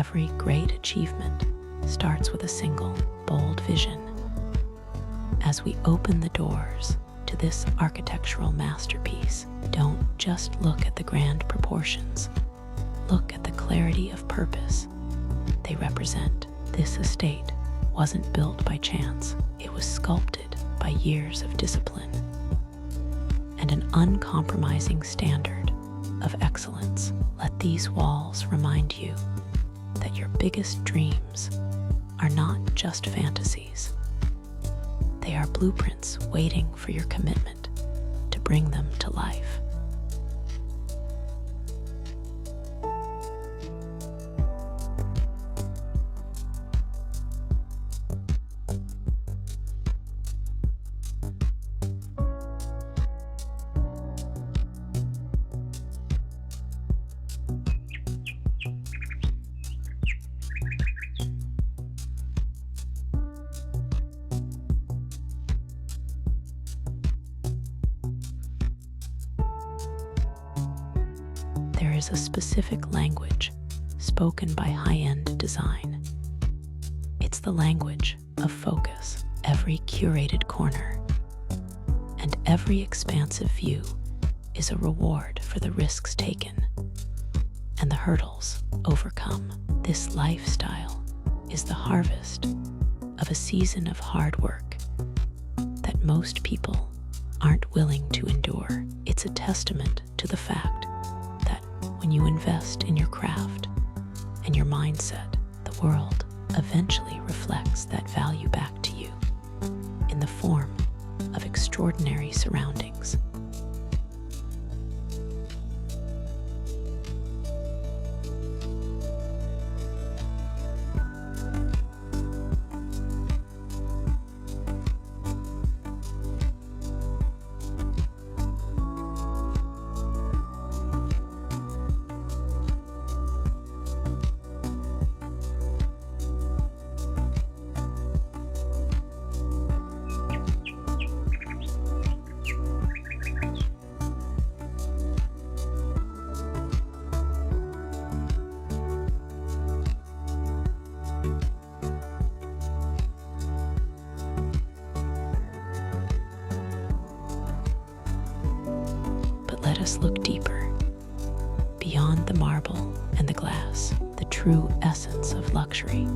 every great achievement starts with a single, bold vision. As we open the doors to this architectural masterpiece, don't just look at the grand proportions. Look at the clarity of purpose they represent. This estate wasn't built by chance. It was sculpted by years of discipline and an uncompromising standard of excellence. Let these walls remind you that your biggest dreams are not just fantasies. They are blueprints waiting for your commitment to bring them to life. There is a specific language spoken by high-end design. It's the language of focus. Every curated corner and every expansive view is a reward for the risks taken and the hurdles overcome. This lifestyle is the harvest of a season of hard work that most people aren't willing to endure. It's a testament to the fact that when you invest in your craft and your mindset, the world eventually reflects that value back to you in the form of extraordinary surroundings. Let us look deeper. Beyond the marble and the glass, the true essence of luxury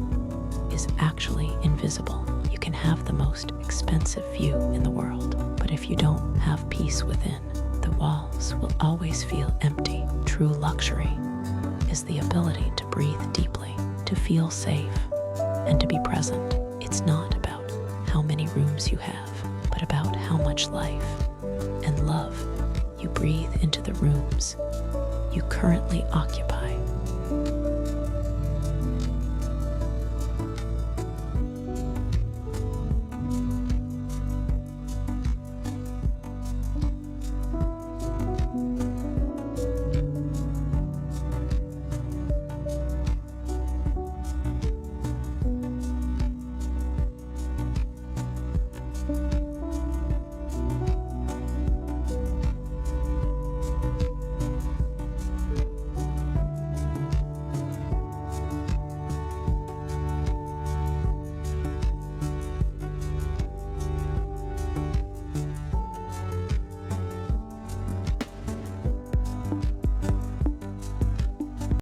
is actually invisible. You can have the most expensive view in the world, but if you don't have peace within, the walls will always feel empty. True luxury is the ability to breathe deeply, to feel safe, and to be present. It's not about how many rooms you have, but about how much life and love you breathe into the rooms you currently occupy.